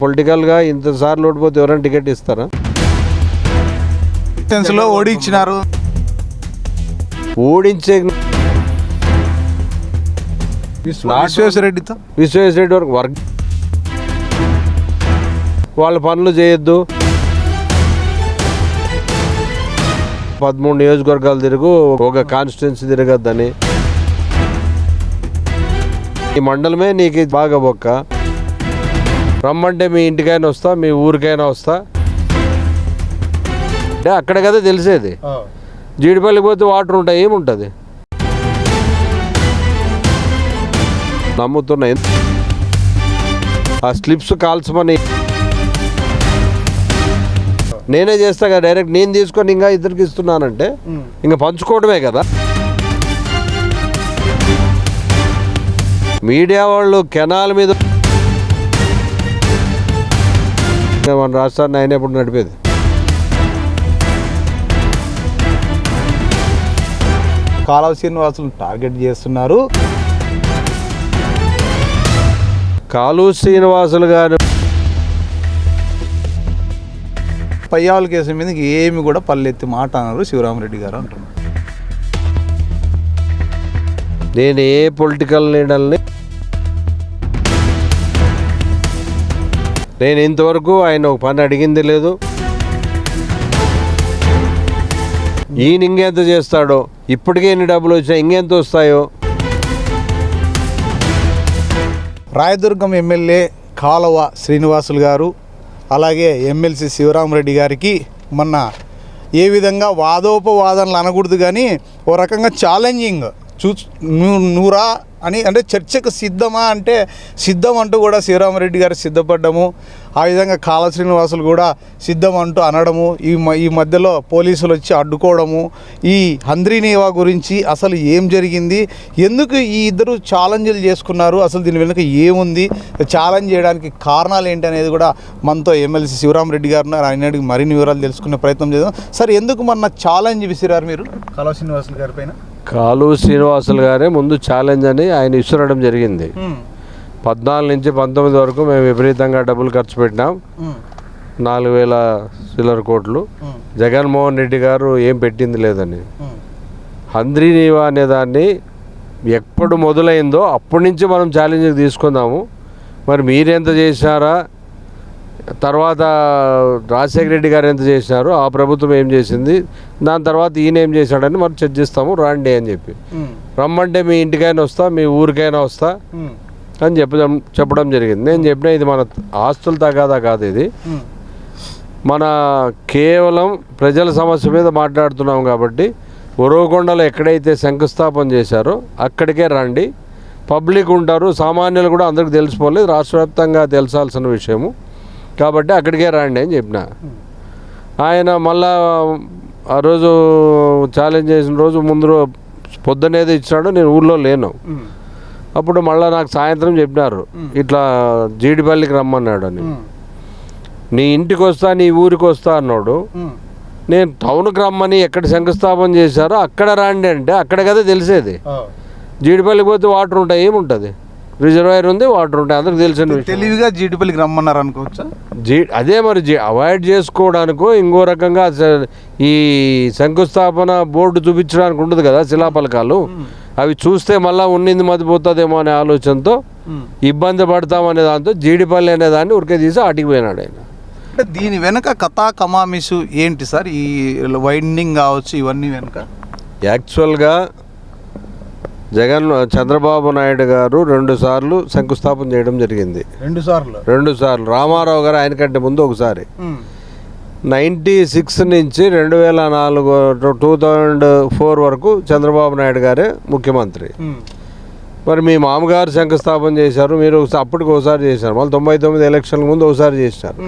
పొలిటికల్గా ఇంతసార్లు ఓడిపోతే ఎవరైనా టికెట్ ఇస్తారా? ఓడించినారు. ఓడించే విశ్వేశ్వరరెడ్డి వరకు వాళ్ళ పనులు చేయొద్దు. 13 నియోజకవర్గాలు తిరుగు, ఒక కాన్స్టిట్యున్సీ తిరగద్దని. ఈ మండలమే నీకు బాగా బొక్క. రమ్మంటే మీ ఇంటికైనా వస్తా, మీ ఊరికైనా వస్తా అంటే అక్కడ కదా తెలిసేది. జీడిపల్లికి పోతే వాటర్ ఉంటాయి, ఏముంటుంది? నమ్ముతున్నాయి ఆ స్లిప్స్ కాల్చమని. నేనే చేస్తా కదా డైరెక్ట్, నేను తీసుకొని ఇంకా ఇద్దరికి ఇస్తున్నానంటే ఇంకా పంచుకోవడమే కదా. మీడియా వాళ్ళు కెనాల్ మీద మన రాష్ట్రాన్ని ఆయన ఎప్పుడు నడిపేది. కాలువ శ్రీనివాసులు టార్గెట్ చేస్తున్నారు. కాలువ శ్రీనివాసులు గారు పయ్యావుల కేసు మీద ఏమి కూడా పల్లెత్తి మాట అన్నారు శివరామరెడ్డి గారు అంటున్నారు. నేను ఏ పొలిటికల్ లీడర్ని నేను ఇంతవరకు ఆయన ఒక పని అడిగింది లేదు. ఈయన ఇంకెంత చేస్తాడో, ఇప్పటికే ఎన్ని డబ్బులు వచ్చినా ఇంకెంత వస్తాయో. రాయదుర్గం ఎమ్మెల్యే కాలువ శ్రీనివాసులు గారు అలాగే ఎమ్మెల్సీ శివరామరెడ్డి గారికి మొన్న ఏ విధంగా వాదోపవాదనలు అనకూడదు కానీ ఓ రకంగా ఛాలెంజింగ్ నువ్వురా అని, అంటే చర్చకు సిద్ధమా అంటే సిద్ధం అంటూ కూడా శివరామరెడ్డి గారు సిద్ధపడ్డము. ఆ విధంగా కాలువ శ్రీనివాసులు కూడా సిద్ధం అంటూ అనడము, ఈ మధ్యలో పోలీసులు వచ్చి అడ్డుకోవడము, ఈ హంద్రీనేవా గురించి అసలు ఏం జరిగింది, ఎందుకు ఈ ఇద్దరు ఛాలెంజ్లు చేసుకున్నారు, అసలు దీని వెనుక ఏముంది, ఛాలెంజ్ చేయడానికి కారణాలు ఏంటి అనేది కూడా మనతో ఎమ్మెల్సీ శివరామరెడ్డి గారు ఉన్నారు. ఆయన మరిన్ని వివరాలు తెలుసుకునే ప్రయత్నం చేద్దాం. సార్, ఎందుకు మొన్న ఛాలెంజ్ విసిరారు మీరు కాలువ శ్రీనివాసులు గారి పైన? కాలువ శ్రీనివాసులు గారే ముందు ఛాలెంజ్ అని ఆయన విసిరడం జరిగింది. 14 నుంచి 19 వరకు మేము విపరీతంగా డబ్బులు ఖర్చు పెట్టినాం, 4,000 చిల్లర కోట్లు. జగన్మోహన్ రెడ్డి గారు ఏం పెట్టింది లేదని. హంద్రీనీవా అనే దాన్ని ఎప్పుడు మొదలైందో అప్పటి నుంచి మనం ఛాలెంజ్కి తీసుకుందాము. మరి మీరెంత చేసినారా, తర్వాత రాజశేఖర రెడ్డి గారు ఎంత చేసినారు, ఆ ప్రభుత్వం ఏం చేసింది, దాని తర్వాత ఈయన ఏం చేశాడని మనం చర్చిస్తాము రండి అని చెప్పి. రమ్మంటే మీ ఇంటికైనా వస్తా, మీ ఊరికైనా వస్తా అని చెప్పడం జరిగింది. నేను చెప్పిన ఇది మన ఆస్తుల తగాదా కాదు, ఇది మన కేవలం ప్రజల సమస్య మీద మాట్లాడుతున్నాం కాబట్టి ఉరవకొండలో ఎక్కడైతే శంకుస్థాపన చేశారో అక్కడికే రండి. పబ్లిక్ ఉంటారు, సామాన్యులు కూడా అందరికీ తెలిసిపోలేదు, రాష్ట్ర వ్యాప్తంగా తెలిసాల్సిన విషయము కాబట్టి అక్కడికే రండి అని చెప్పిన. ఆయన మళ్ళా ఆ రోజు ఛాలెంజ్ చేసిన రోజు ముందు పొద్దునేది ఇచ్చినాడు, నేను ఊళ్ళో లేను. అప్పుడు మళ్ళీ నాకు సాయంత్రం చెప్పినారు ఇట్లా జీడిపల్లికి రమ్మన్నాడు అని. నీ ఇంటికి వస్తా, నీ ఊరికి వస్తా అన్నాడు. నేను టౌన్కి రమ్మని ఎక్కడ శంకుస్థాపన చేశారో అక్కడ రండి అంటే అక్కడ కదా తెలిసేది. జీడిపల్లికి పోతే వాటర్ ఉంటాయి, ఏముంటుంది? రిజర్వాయర్ ఉంది, వాటర్ ఉంటాయి, అందరికి తెలిసిన. తెలివిగా జీడిపల్లికి రమ్మన్నారు అనుకోవచ్చా? అదే మరి అవాయిడ్ చేసుకోవడానికో ఇంకో రకంగా ఈ శంకుస్థాపన బోర్డు చూపించడానికి ఉంటుంది కదా శిలాపలకాలు, అవి చూస్తే మళ్ళీ ఉన్నింది మతిపోతుందేమో అనే ఆలోచనతో ఇబ్బంది పడతామనే దాంతో జీడిపల్లి అనే దాన్ని ఉరికే తీసి ఆటికి పోయినాడు ఆయన. అంటే దీని వెనుక కథా కమామిసు ఏంటి సార్? ఈ వైండింగ్ కావచ్చు, ఇవన్నీ వెనుక యాక్చువల్గా చంద్రబాబు నాయుడు గారు 2 సార్లు శంకుస్థాపన చేయడం జరిగింది. 2 సార్లు రామారావు గారు ఆయన కంటే ముందు ఒకసారి. 96 నుంచి 2004 వరకు చంద్రబాబు నాయుడు గారే ముఖ్యమంత్రి. మరి మీ మామగారు శంకుస్థాపన చేశారు, మీరు అప్పటికి ఒకసారి చేశారు, మళ్ళీ 99 ఎలక్షన్ల ముందు ఒకసారి చేశారు.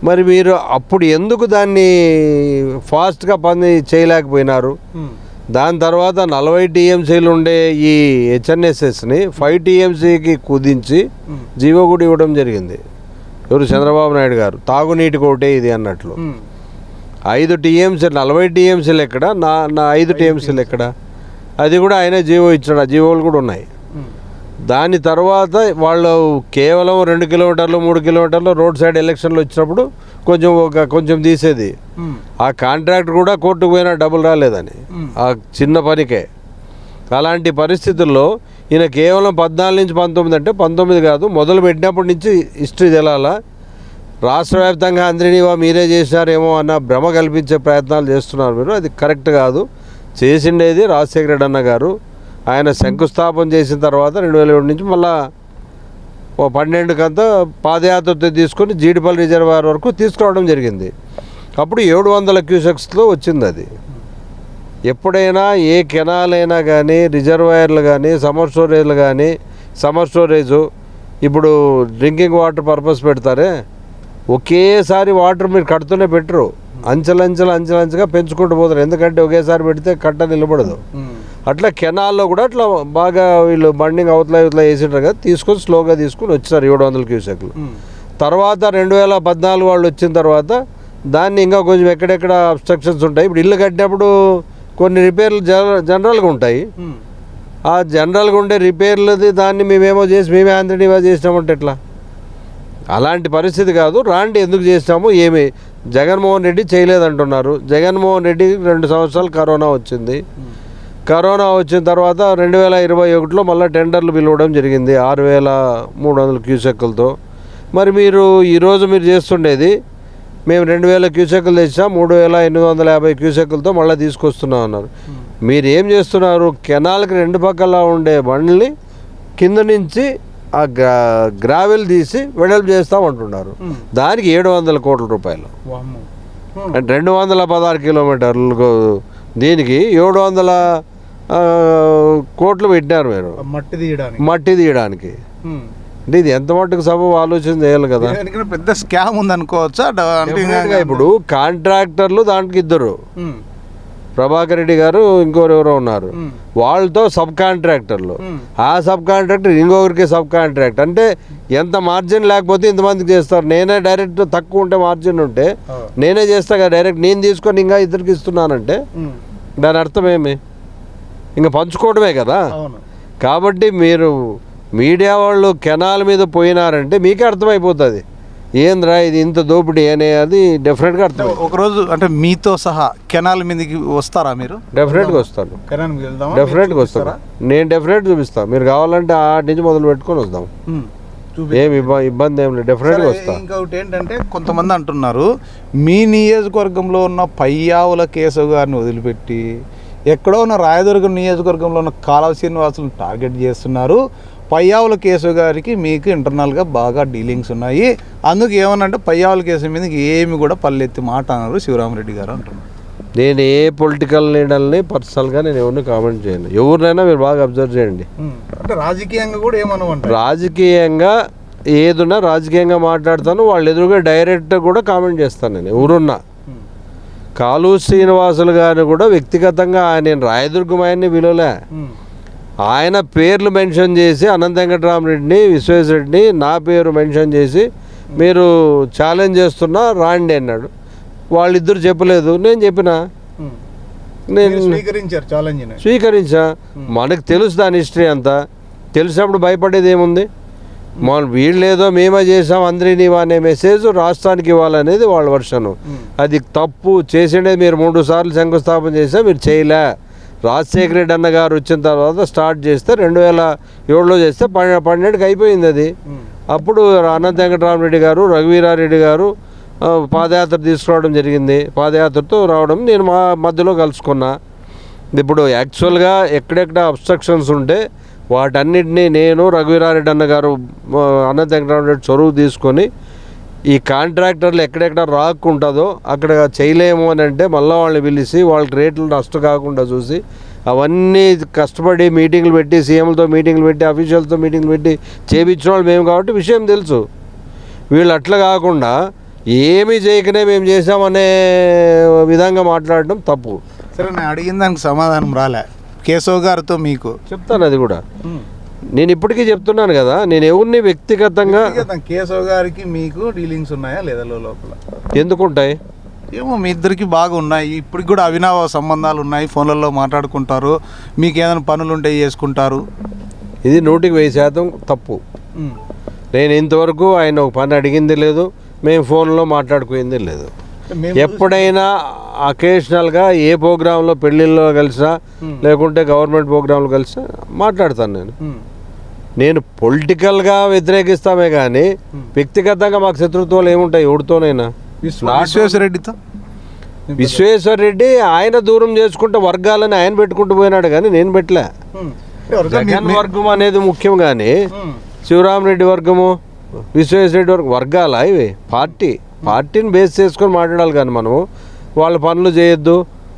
మరి మీరు అప్పుడు ఎందుకు దాన్ని ఫాస్ట్గా పని చేయలేకపోయినారు? దాని తర్వాత 40 టీఎంసీలు ఉండే ఈ హెచ్ఎన్ఎస్ఎస్ని 5 టీఎంసీకి కుదించి జీవో కూడా ఇవ్వడం జరిగింది. ఎవరు? చంద్రబాబు నాయుడు గారు. తాగునీటి కోటే ఇది అన్నట్లు. 5 టీఎంసీ 40 టీఎంసీలు ఎక్కడ, నా 5 టీఎంసీలు ఎక్కడ? అది కూడా ఆయన జీవో ఇచ్చాడు, ఆ జీవోలు కూడా ఉన్నాయి. దాని తర్వాత వాళ్ళు కేవలం 2 కిలోమీటర్లు 3 కిలోమీటర్లు రోడ్ సైడ్ ఎలక్షన్లు వచ్చినప్పుడు కొంచెం తీసేది. ఆ కాంట్రాక్ట్ కూడా కోర్టుకు పోయినా డబ్బులు రాలేదని ఆ చిన్న పనికే. అలాంటి పరిస్థితుల్లో ఈయన కేవలం 14 నుంచి 19 అంటే 19 కాదు, మొదలు పెట్టినప్పటి నుంచి హిస్టరీ తెలాలా. రాష్ట్ర వ్యాప్తంగా అందరినీవా మీరే చేసినారేమో అన్న భ్రమ కల్పించే ప్రయత్నాలు చేస్తున్నారు మీరు. అది కరెక్ట్ కాదు. చేసిండేది రాజశేఖర రెడ్డి అన్న గారు. ఆయన శంకుస్థాపన చేసిన తర్వాత 2007 నుంచి మళ్ళా 12 కంతా పాదయాత్రతో తీసుకొని జీడిపల్లి రిజర్వాయర్ వరకు తీసుకురావడం జరిగింది. అప్పుడు 700 క్యూసెక్స్లో వచ్చింది అది. ఎప్పుడైనా ఏ కెనాల్ అయినా కానీ, రిజర్వాయర్లు కానీ, సమ్మర్ స్టోరేజు ఇప్పుడు డ్రింకింగ్ వాటర్ పర్పస్ పెడతారే, ఒకేసారి వాటర్ మీరు కడుతూనే పెట్టరు, అంచెలంచెగా పెంచుకుంటూ పోతారు. ఎందుకంటే ఒకేసారి పెడితే కట్ట నిలబడదు. అట్లా కెనాల్లో కూడా అట్లా బాగా వీళ్ళు బండింగ్ అవతల వేసింటారు కదా, తీసుకొని స్లోగా తీసుకొని వచ్చారు 700 క్యూసెక్లు. తర్వాత 2014 వాళ్ళు వచ్చిన తర్వాత దాన్ని ఇంకా కొంచెం ఎక్కడెక్కడ అబ్స్ట్రక్షన్స్ ఉంటాయి. ఇప్పుడు ఇల్లు కట్టినప్పుడు కొన్ని రిపేర్లు జనరల్గా ఉంటాయి. ఆ జనరల్గా ఉండే రిపేర్లది దాన్ని మేమే ఆంధ్రనివా చేసినామంటే ఎట్లా? అలాంటి పరిస్థితి కాదు. రాండి ఎందుకు చేసినాము, ఏమి జగన్మోహన్ రెడ్డి చేయలేదంటున్నారు. జగన్మోహన్ రెడ్డి 2 సంవత్సరాలు కరోనా వచ్చింది. కరోనా వచ్చిన తర్వాత 2021లో మళ్ళీ టెండర్లు పిలవడం జరిగింది 6300 క్యూసెక్కులతో. మరి ఈరోజు మీరు చేస్తుండేది, మేము 2000 క్యూసెక్కులు తెచ్చాం, 3850 క్యూసెక్కులతో మళ్ళీ తీసుకొస్తున్నాం అన్నారు. మీరు ఏం చేస్తున్నారు? కెనాల్కి 2 పక్కల ఉండే బండ్ని కింద నుంచి ఆ గ్రావెల్ తీసి వెడల్పు చేస్తామంటున్నారు. దానికి 700 కోట్ల రూపాయలు, అంటే 216 కిలోమీటర్లకు దీనికి 700 కోట్లు పెట్టినారు మీరు మట్టి తీయడానికి. అంటే ఇది ఎంత మట్టుకు సబబు ఆలోచన చేయాలి కదా. పెద్ద స్కామ్ ఉంది అనుకోవచ్చా? ఇప్పుడు కాంట్రాక్టర్లు దానికి 2, ప్రభాకర్ రెడ్డి గారు ఇంకోరెవరో ఉన్నారు, వాళ్ళతో సబ్ కాంట్రాక్టర్లు. ఆ సబ్ కాంట్రాక్టర్ ఇంకొకరికి సబ్ కాంట్రాక్ట్. అంటే ఎంత మార్జిన్ లేకపోతే ఇంతమందికి చేస్తారు. నేనే డైరెక్ట్ తక్కువ ఉంటే మార్జిన్ ఉంటే నేనే చేస్తా కదా, డైరెక్ట్ నేను తీసుకొని ఇంకా ఇద్దరికి ఇస్తున్నానంటే దాని అర్థం ఏమి? ఇంకా పంచుకోవడమే కదా. కాబట్టి మీరు మీడియా వాళ్ళు కెనాల్ మీద పోయినారంటే మీకే అర్థమైపోతుంది ఏంద్రా ఇది ఇంత దోపిడీ అనేది డెఫినెట్గా అర్థం. ఒకరోజు అంటే మీతో సహా కెనాల్ మీదకి వస్తారా మీరు? డెఫినెట్గా వస్తాను. డెఫినెట్గా వస్తారా? నేను డెఫినెట్ చూపిస్తాను. మీరు కావాలంటే ఆటి నుంచి మొదలు పెట్టుకొని వస్తాం. ఏమి ఇబ్బంది ఏం లేదు, డెఫినెట్గా వస్తాం. ఇంకొకటి ఏంటంటే కొంతమంది అంటున్నారు మీ నియోజకవర్గంలో ఉన్న పయ్యావుల కేశవ్ గారిని వదిలిపెట్టి ఎక్కడో ఉన్న రాయదుర్గం నియోజకవర్గంలో ఉన్న కాలవ శ్రీనివాసులను టార్గెట్ చేస్తున్నారు. పయ్యావుల కేశవ్ గారికి మీకు ఇంటర్నల్గా బాగా డీలింగ్స్ ఉన్నాయి, అందుకు ఏమన్నంటే పయ్యావుల కేశవ్ మీద ఏమి కూడా పల్లెత్తి మాట అన్నారు శివరామరెడ్డి గారు అంటున్నారు. నేను ఏ పొలిటికల్ లీడర్ని పర్సనల్గా నేను ఎవరిని కామెంట్ చేయను. ఎవరినైనా మీరు బాగా అబ్జర్వ్ చేయండి. అంటే రాజకీయంగా కూడా ఏమన్నా రాజకీయంగా ఏదున్నా రాజకీయంగా మాట్లాడతాను, వాళ్ళు ఎదురుగా డైరెక్ట్ కూడా కామెంట్ చేస్తాను. నేను ఎవరున్నా కాలు శ్రీనివాసులు గారిని కూడా వ్యక్తిగతంగా నేను రాయదుర్గం ఆయన్ని విలువలే, ఆయన పేర్లు మెన్షన్ చేసి అనంత వెంకటరామరెడ్డిని, విశ్వేశ్వరరెడ్డిని, నా పేరు మెన్షన్ చేసి మీరు ఛాలెంజ్ చేస్తున్నా రాండి అన్నాడు. వాళ్ళిద్దరు చెప్పలేదు, నేను చెప్పిన, నేను స్వీకరించా. మనకు తెలుసు దాని హిస్టరీ అంతా. తెలిసినప్పుడు భయపడేది ఏముంది? వీళ్ళేదో మేమే చేసాం అందరినీ అనే మెసేజ్ రాష్ట్రానికి ఇవ్వాలనేది వాళ్ళ వర్షను. అది తప్పు. చేసిండేది మీరు 3 సార్లు శంకుస్థాపన చేసా, మీరు చేయలే. రాజశేఖర రెడ్డి అన్న గారు వచ్చిన తర్వాత స్టార్ట్ చేస్తే 2007లో చేస్తే 12కి అయిపోయింది అది. అప్పుడు అనంత వెంకటరామరెడ్డి గారు, రఘువీరారెడ్డి గారు పాదయాత్ర తీసుకురావడం జరిగింది. పాదయాత్రతో రావడం నేను మా మధ్యలో కలుసుకున్నా. ఇప్పుడు యాక్చువల్గా ఎక్కడెక్కడ అబ్స్ట్రక్షన్స్ ఉంటే వాటన్నిటినీ నేను, రఘువీరారెడ్డి అన్న గారు, అనంత వెంకటరామరెడ్డి చొరువు తీసుకొని ఈ కాంట్రాక్టర్లు ఎక్కడెక్కడ రాకుంటుందో అక్కడ చేయలేము అని అంటే మళ్ళీ వాళ్ళని పిలిచి వాళ్ళకి రేట్లు నష్టం కాకుండా చూసి అవన్నీ కష్టపడి మీటింగ్లు పెట్టి, సీఎంలతో మీటింగ్లు పెట్టి, అఫీషియల్తో మీటింగ్లు పెట్టి చేయించిన వాళ్ళు మేము కాబట్టి విషయం తెలుసు. వీళ్ళు అట్లా కాకుండా ఏమీ చేయకనే మేము చేసామనే విధంగా మాట్లాడడం తప్పు. సరే, నేను అడిగిన దానికి సమాధానం రాలే. కేశవ్ గారితో మీకు చెప్తాను, అది కూడా నేను ఇప్పటికీ చెప్తున్నాను కదా. నేను ఎవరిని వ్యక్తిగతంగా కేశవ్ గారికి మీకు డీలింగ్స్ ఉన్నాయా లేదా లోపల? ఎందుకుంటాయి ఏమో, మీ ఇద్దరికి బాగా ఉన్నాయి. ఇప్పటికి కూడా అవినావ సంబంధాలు ఉన్నాయి, ఫోన్లలో మాట్లాడుకుంటారు, మీకు ఏదైనా పనులు ఉంటే చేసుకుంటారు. ఇది 100% తప్పు. నేను ఇంతవరకు ఆయన ఒక పని అడిగింది లేదు, మేము ఫోన్లో మాట్లాడుకుయింది లేదు. ఎప్పుడైనా అకేషనల్గా ఏ ప్రోగ్రాంలో పెళ్ళిళ్ళలో కలిసినా లేకుంటే గవర్నమెంట్ ప్రోగ్రాంలో కలిసినా మాట్లాడతాను నేను పొలిటికల్గా వ్యతిరేకిస్తామే కానీ వ్యక్తిగతంగా మాకు శత్రుత్వాలు ఏముంటాయి ఎవరితోనైనా. విశ్వేశ్వరరెడ్డితో విశ్వేశ్వరరెడ్డి ఆయన దూరం చేసుకుంటే వర్గాలని ఆయన పెట్టుకుంటూ పోయినాడు కానీ నేను పెట్టలే. జగన్ వర్గం అనేది ముఖ్యం కానీ శివరామరెడ్డి వర్గము విశ్వేశ్వరరెడ్డి వర్గాల ఇవి పార్టీని బేస్ చేసుకొని మాట్లాడాలి కానీ మనము వాళ్ళ పనులు చేయొద్దు,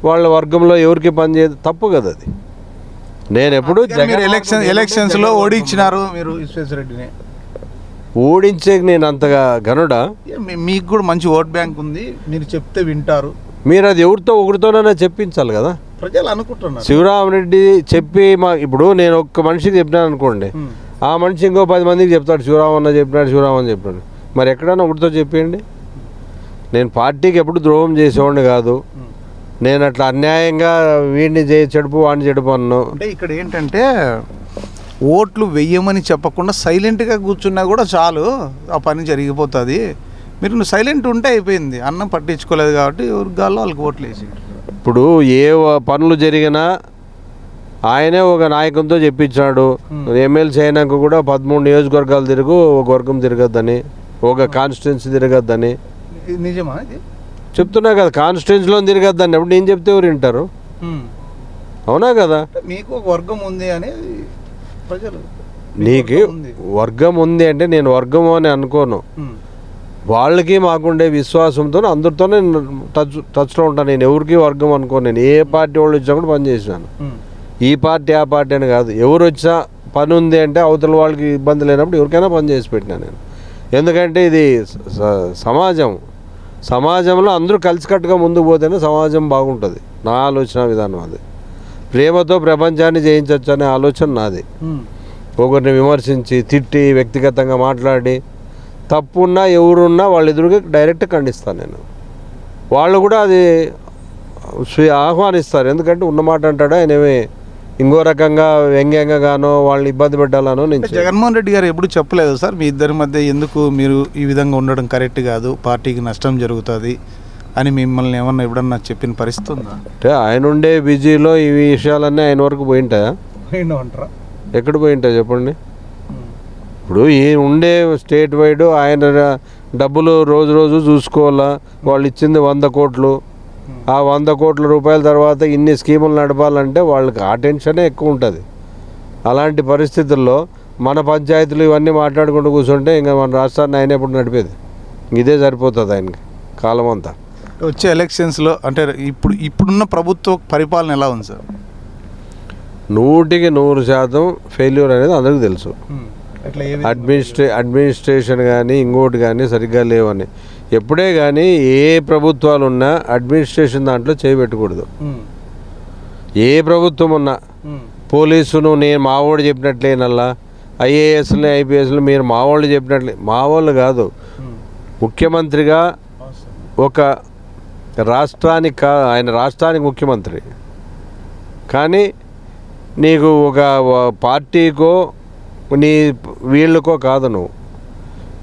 వాళ్ళ వర్గంలో ఎవరికి పని చేయదు, తప్పు కదా అది. నేను ఎప్పుడు ఎలక్షన్స్లో ఓడించినారు మీరు విశ్వేశ్వరరెడ్డిని. ఓడించే నేను అంతగా గనుడా? మీకు కూడా మంచి ఓట్ బ్యాంక్ ఉంది, మీరు చెప్తే వింటారు. మీరు అది ఒకరితోనైనా చెప్పించాలి కదా. ప్రజలు అనుకుంటున్నారు శివరామరెడ్డి చెప్పి ఇప్పుడు నేను ఒక్క మనిషికి చెప్పినాను అనుకోండి, ఆ మనిషి ఇంకో 10 మందికి చెప్తాడు శివరామన్న చెప్పినాడు. మరి ఎక్కడైనా ఒకటితో చెప్పండి. నేను పార్టీకి ఎప్పుడు ద్రోహం చేసేవాడిని కాదు. నేను అట్లా అన్యాయంగా వీడిని చెడుపు వాడిని చెడుపు అన్నాను. అంటే ఇక్కడ ఏంటంటే ఓట్లు వెయ్యమని చెప్పకుండా సైలెంట్గా కూర్చున్నా కూడా చాలు, ఆ పని జరిగిపోతుంది. మీరు సైలెంట్ ఉంటే అయిపోయింది. అన్నం పట్టించుకోలేదు కాబట్టి ఎవరి గాల్లో వాళ్ళకి ఓట్లు వేసి. ఇప్పుడు ఏ పనులు జరిగినా ఆయనే ఒక నాయకునితో చెప్పించాడు. ఎమ్మెల్సీ అయినాక కూడా 13 నియోజకవర్గాలు తిరుగు, ఒక వర్గం తిరగద్దని, ఒక కాన్స్టిట్యున్సీ తిరగద్దని. నిజమా ఇది? చెప్తున్నా కదా, కాన్స్టిట్యున్సీలో తిరగద్దని. అప్పుడు నేను చెప్తే ఎవరు వింటారు? అవునా కదా. మీకు ఒక వర్గం ఉంది అని ప్రజలు, నీకు వర్గం ఉంది అంటే నేను వర్గము అని అనుకోను. వాళ్ళకి మాకుండే విశ్వాసంతో అందరితోనే టచ్లో ఉంటాను. నేను ఎవరికి వర్గం అనుకోను. నేను ఏ పార్టీ వాళ్ళు వచ్చినా కూడా పని చేసినాను. ఈ పార్టీ ఆ పార్టీ అని కాదు. ఎవరు వచ్చినా పని ఉంది అంటే అవతల వాళ్ళకి ఇబ్బంది లేనప్పుడు ఎవరికైనా పని చేసి పెట్టినాను నేను. ఎందుకంటే ఇది సమాజంలో అందరూ కలిసికట్టుగా ముందుకు పోతేనే సమాజం బాగుంటుంది. నా ఆలోచన విధానం అది. ప్రేమతో ప్రపంచాన్ని జయించవచ్చు అనే ఆలోచన నాది. ఒకరిని విమర్శించి తిట్టి వ్యక్తిగతంగా మాట్లాడి తప్పున్నా ఎవరున్నా వాళ్ళ ఎదురుగా డైరెక్ట్ ఖండిస్తాను నేను. వాళ్ళు కూడా అది ఆహ్వానిస్తారు. ఎందుకంటే ఉన్నమాట అంటాడా ఆయనమే ఇంకో రకంగా వ్యంగ్యంగా గానో వాళ్ళని ఇబ్బంది పెట్టాలనో. నేను జగన్మోహన్ రెడ్డి గారు ఎప్పుడు చెప్పలేదు సార్ మీ ఇద్దరి మధ్య ఎందుకు మీరు ఈ విధంగా ఉండడం కరెక్ట్ కాదు, పార్టీకి నష్టం జరుగుతుంది అని మిమ్మల్ని ఏమన్నా ఎప్పుడన్నా చెప్పిన పరిస్థితి ఉందా? అంటే ఆయన ఉండే బిజీలో ఈ విషయాలన్నీ ఆయన వరకు పోయింటాయా? ఎక్కడ పోయింటాయి చెప్పండి. ఇప్పుడు ఈ ఉండే స్టేట్ వైడ్ ఆయన డబ్బులు రోజు చూసుకోవాలా. వాళ్ళు ఇచ్చింది 100 కోట్లు. ఆ 100 కోట్ల రూపాయల తర్వాత ఇన్ని స్కీములు నడపాలంటే వాళ్ళకి ఆ టెన్షనే ఎక్కువ ఉంటుంది. అలాంటి పరిస్థితుల్లో మన పంచాయతీలు ఇవన్నీ మాట్లాడుకుంటూ కూర్చుంటే ఇంకా మన రాష్ట్రాన్ని ఆయన ఎప్పుడు నడిపేది? ఇదే సరిపోతుంది ఆయనకి కాలం అంతా. వచ్చే ఎలక్షన్స్లో అంటే ఇప్పుడున్న ప్రభుత్వ పరిపాలన ఎలా ఉంది సార్? 100% ఫెయిల్యూర్ అనేది అందరికీ తెలుసు. అడ్మినిస్ట్రేషన్ కానీ ఇంకోటి కానీ సరిగ్గా లేవని. ఎప్పుడే కానీ ఏ ప్రభుత్వాలు ఉన్నా అడ్మినిస్ట్రేషన్ దాంట్లో చేయబెట్టకూడదు. ఏ ప్రభుత్వం ఉన్నా పోలీసును నేను మావోడు చెప్పినట్లేనల్లా, ఐఏఎస్ని ఐపీఎస్లు మీరు మావోళ్ళు చెప్పినట్లే. మావోళ్ళు కాదు, ముఖ్యమంత్రిగా ఒక రాష్ట్రానికి ఆయన రాష్ట్రానికి ముఖ్యమంత్రి. కానీ నీకు ఒక పార్టీకో వీళ్ళకో కాదు. నువ్వు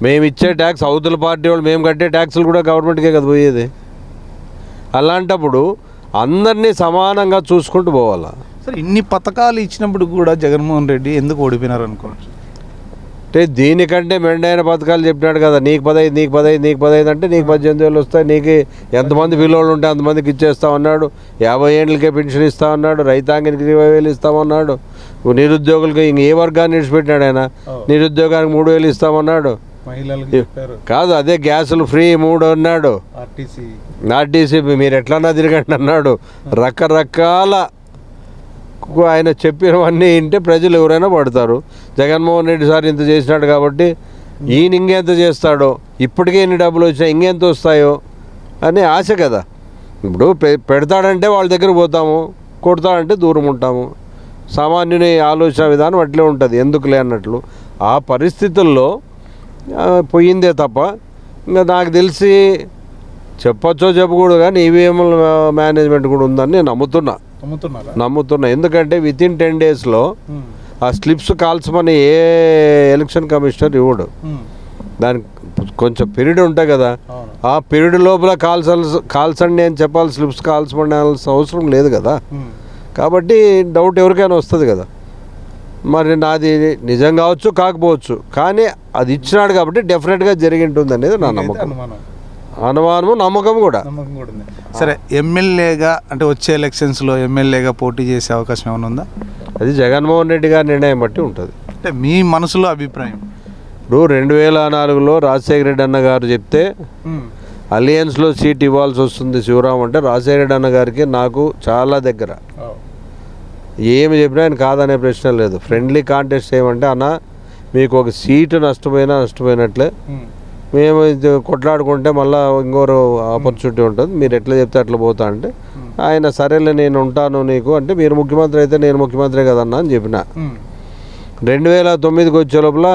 మేము ఇచ్చే ట్యాక్స్ అవతల పార్టీ వాళ్ళు మేము కట్టే ట్యాక్సులు కూడా గవర్నమెంట్కే కదా పోయేది. అలాంటప్పుడు అందరినీ సమానంగా చూసుకుంటూ పోవాలా. సార్ ఇన్ని పథకాలు ఇచ్చినప్పుడు కూడా జగన్మోహన్ రెడ్డి ఎందుకు ఓడిపోయినారు అనుకోవచ్చు? అంటే దీనికంటే మెండైన పథకాలు చెప్పినాడు కదా, నీకు 15 నీకు 15 నీకు 15 అంటే నీకు 18,000 వస్తాయి, నీకు ఎంతమంది పిల్లలు ఉంటే అంతమందికి ఇచ్చేస్తామన్నాడు. 50 ఏళ్ళకే పెన్షన్ ఇస్తామన్నాడు, రైతాంగానికి 20,000 ఇస్తామన్నాడు, నిరుద్యోగులకి ఇంక ఏ వర్గాన్ని విడిచిపెట్టినాడు ఆయన. నిరుద్యోగానికి 3,000 ఇస్తామన్నాడు. కాదు, అదే గ్యాసులు ఫ్రీ 3 అన్నాడు. ఆర్టీసీ మీరు ఎట్లన్నా తిరగండి అన్నాడు. రకరకాల ఆయన చెప్పినవన్నీ వింటే ప్రజలు ఎవరైనా పడతారు. జగన్మోహన్ రెడ్డి సార్ ఇంత చేసినాడు కాబట్టి ఈయన ఇంకెంత చేస్తాడో, ఇప్పటికే ఎన్ని డబ్బులు వచ్చినా ఇంకెంత వస్తాయో అని ఆశ కదా. ఇప్పుడు పెడతాడంటే వాళ్ళ దగ్గర పోతాము, కొడతాడంటే దూరం ఉంటాము. సామాన్యుని ఆలోచన విధానం అట్లే ఉంటుంది, ఎందుకులే అన్నట్లు. ఆ పరిస్థితుల్లో పోయిందే తప్ప ఇంకా నాకు తెలిసి చెప్పచ్చో చెప్పకూడదు కానీ ఈవీఎం మేనేజ్మెంట్ కూడా ఉందని నేను నమ్ముతున్నా. ఎందుకంటే వితిన్ 10 డేస్లో ఆ స్లిప్స్ కాల్చమని ఏ ఎలక్షన్ కమిషనర్ ఇవ్వడు. దానికి కొంచెం పీరియడ్ ఉంటాయి కదా, ఆ పీరియడ్ లోపల కాల్చండి అని చెప్పాలి, స్లిప్స్ కాల్చమనాల్సిన అవసరం లేదు కదా. కాబట్టి డౌట్ ఎవరికైనా వస్తుంది కదా. మరి నాది నిజం కావచ్చు కాకపోవచ్చు, కానీ అది ఇచ్చినాడు కాబట్టి డెఫినెట్గా జరిగి ఉంటుంది అనేది నా నమ్మకం, అనుమానము నమ్మకం కూడా. సరే, ఎమ్మెల్యేగా అంటే వచ్చే ఎలక్షన్స్లో ఎమ్మెల్యేగా పోటీ చేసే అవకాశం ఏమైనా ఉందా? అది జగన్మోహన్ రెడ్డి గారి నిర్ణయం బట్టి ఉంటుంది. అంటే మీ మనసులో అభిప్రాయం? ఇప్పుడు 2004లో రాజశేఖర రెడ్డి అన్న గారు చెప్తే అలయన్స్లో సీట్ ఇవ్వాల్సి వస్తుంది శివరాం అంటే, రాజశేఖర రెడ్డి అన్న గారికి నాకు చాలా దగ్గర. ఏమి చెప్పినా ఆయన కాదనే ప్రశ్న లేదు. ఫ్రెండ్లీ కాంటెస్ట్ ఏమంటే, అన్న మీకు ఒక సీటు నష్టపోయినట్లే, మేము కొట్లాడుకుంటే మళ్ళీ ఇంకోరు ఆపర్చునిటీ ఉంటుంది, మీరు ఎట్లా చెప్తే అట్లా పోతా అంటే, ఆయన సరేలే నేను ఉంటాను నీకు అంటే, మీరు ముఖ్యమంత్రి అయితే నేను ముఖ్యమంత్రి కదన్నా అని చెప్పిన. 2009కి వచ్చే లోపల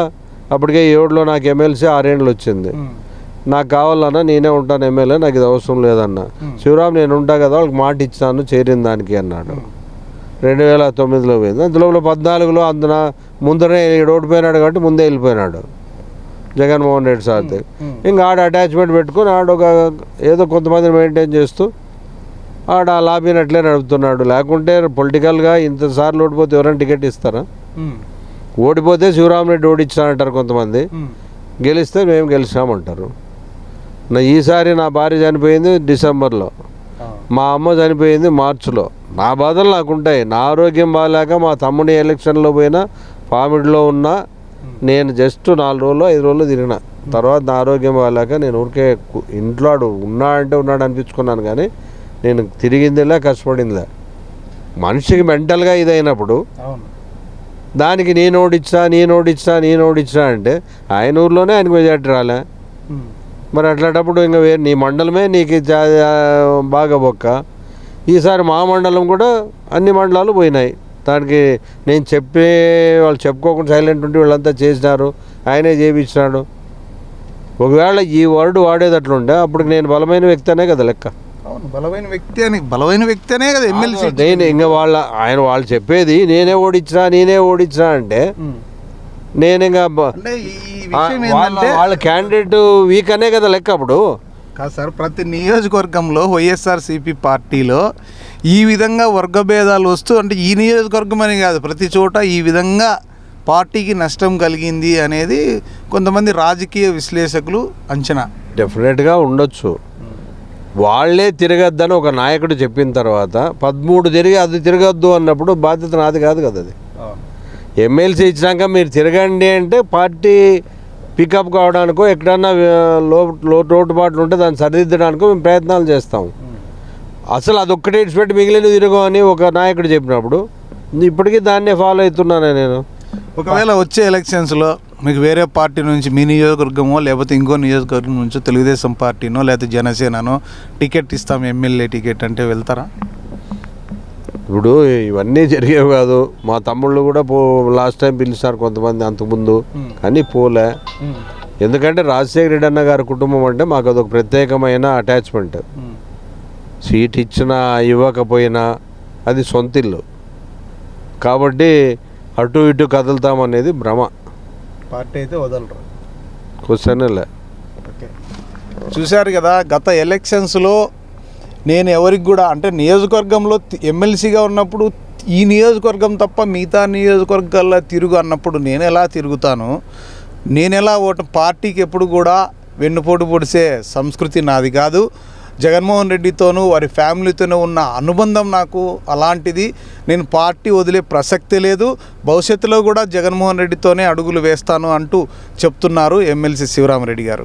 అప్పటికే 7లో నాకు ఎమ్మెల్సీ 6 ఏళ్ళు వచ్చింది. నాకు కావాలన్నా నేనే ఉంటాను ఎమ్మెల్యే, నాకు ఇది అవసరం లేదన్నా. శివరాం నేను ఉంటా కదా, వాళ్ళకి మాట ఇచ్చాను చేరిన దానికి అన్నాడు. 2009లో పోయింది. అందులో 14లో అందున ముందరే ఓడిపోయినాడు కాబట్టి ముందే వెళ్ళిపోయినాడు జగన్మోహన్ రెడ్డి సార్. ఇంకా ఆడ అటాచ్మెంట్ పెట్టుకుని ఆడొక ఏదో కొంతమందిని మెయింటైన్ చేస్తూ ఆడ ఆ లాబీని అట్లే నడుపుతున్నాడు. లేకుంటే పొలిటికల్గా ఇంతసార్లు ఓడిపోతే ఎవరైనా టికెట్ ఇస్తారా? ఓడిపోతే శివరామరెడ్డి ఓడించానంటారు కొంతమంది, గెలిస్తే మేము గెలిచామంటారు. ఈసారి నా భార్య చనిపోయింది డిసెంబర్లో, మా అమ్మ చనిపోయింది మార్చిలో. నా బాధలు నాకుంటాయి. నా ఆరోగ్యం బాగాలేక మా తమ్ముని ఎలక్షన్లో పోయినా, పామిడిలో ఉన్నా, నేను జస్ట్ 4 రోజులు 5 రోజులు తిరిగిన తర్వాత నా ఆరోగ్యం బాగాలేక నేను ఊరికే ఇంట్లో ఉన్నాడు అనిపించుకున్నాను. కానీ నేను తిరిగిందిలే, కష్టపడిందిలే. మనిషికి మెంటల్గా ఇదైనప్పుడు దానికి నేను ఓడించా అంటే ఆయన ఊర్లోనే ఆయనకు మెజార్టీ రాలే. మరి అట్లాంటప్పుడు ఇంకా వేరే నీ మండలమే నీకు బాగా బొక్క. ఈసారి మా మండలం కూడా అన్ని మండలాలు పోయినాయి. దానికి నేను వాళ్ళు చెప్పుకోకుండా సైలెంట్ ఉంటే వీళ్ళంతా చేసినారు, ఆయనే చేయించినాడు. ఒకవేళ ఈ వర్డ్ వాడేటట్లుండే అప్పుడు నేను బలమైన వ్యక్తి అనే కదా లెక్క. బలమైన వ్యక్తి అనే కదా ఎమ్మెల్సీ. నేను ఇంకా వాళ్ళు చెప్పేది నేనే ఓడించినా అంటే నేను ఇంకా వాళ్ళ క్యాండిడేట్ వీక్ అనే కదా లెక్క. అప్పుడు కాదు సార్, ప్రతి నియోజకవర్గంలో వైఎస్ఆర్సీపీ పార్టీలో ఈ విధంగా వర్గభేదాలు వస్తూ, అంటే ఈ నియోజకవర్గం అని కాదు ప్రతి చోట ఈ విధంగా పార్టీకి నష్టం కలిగింది అనేది కొంతమంది రాజకీయ విశ్లేషకులు అంచనా. డెఫినెట్గా ఉండొచ్చు. వాళ్ళే తిరగద్దని ఒక నాయకుడు చెప్పిన తర్వాత 13 తిరిగి అది తిరగద్దు అన్నప్పుడు బాధ్యత నాది కాదు కదా. అది ఎమ్మెల్సీ ఇచ్చినాక మీరు తిరగండి అంటే పార్టీ పికప్ కావడానికో ఎక్కడన్నా లోటుపాట్లు ఉంటే దాన్ని సరిదిద్దడానికో మేము ప్రయత్నాలు చేస్తాం. అసలు అదొక్కటే ఇచ్చిపెట్టి మిగిలిన తిరగో అని ఒక నాయకుడు చెప్పినప్పుడు ఇప్పటికీ దాన్నే ఫాలో అవుతున్నాను నేను. ఒకవేళ వచ్చే ఎలక్షన్స్లో మీకు వేరే పార్టీ నుంచి మీ నియోజకవర్గమో లేకపోతే ఇంకో నియోజకవర్గం నుంచో తెలుగుదేశం పార్టీనో లేకపోతే జనసేననో టికెట్ ఇస్తాం ఎమ్మెల్యే టికెట్ అంటే వెళ్తారా? ఇప్పుడు ఇవన్నీ జరిగేవి కాదు. మా తమ్ముళ్ళు కూడా లాస్ట్ టైం పిలిచారు కొంతమంది అంతకుముందు, కానీ పోలే. ఎందుకంటే రాజశేఖర రెడ్డి అన్న గారి కుటుంబం అంటే మాకు అదొక ప్రత్యేకమైన అటాచ్మెంట్. సీట్ ఇచ్చినా ఇవ్వకపోయినా అది సొంతిల్లు కాబట్టి అటు ఇటు కదులుతామనేది భ్రమ. పార్టీ అయితే వదలరు, క్వశ్చన్లే. చూశారు కదా, గత ఎలక్షన్స్లో నేను ఎవరికి కూడా అంటే నియోజకవర్గంలో ఎమ్మెల్సీగా ఉన్నప్పుడు ఈ నియోజకవర్గం తప్ప మిగతా నియోజకవర్గాల్లో తిరుగు అన్నప్పుడు నేను ఎలా తిరుగుతాను, నేను ఎలా పార్టీకి ఎప్పుడు కూడా వెన్నుపోటు పొడిసే సంస్కృతి నాది కాదు. జగన్మోహన్ రెడ్డితోనూ వారి ఫ్యామిలీతోనూ ఉన్న అనుబంధం నాకు అలాంటిది. నేను పార్టీ వదిలే ప్రసక్తే లేదు. భవిష్యత్తులో కూడా జగన్మోహన్ రెడ్డితోనే అడుగులు వేస్తాను అంటూ చెప్తున్నారు ఎమ్మెల్సీ శివరామరెడ్డి గారు.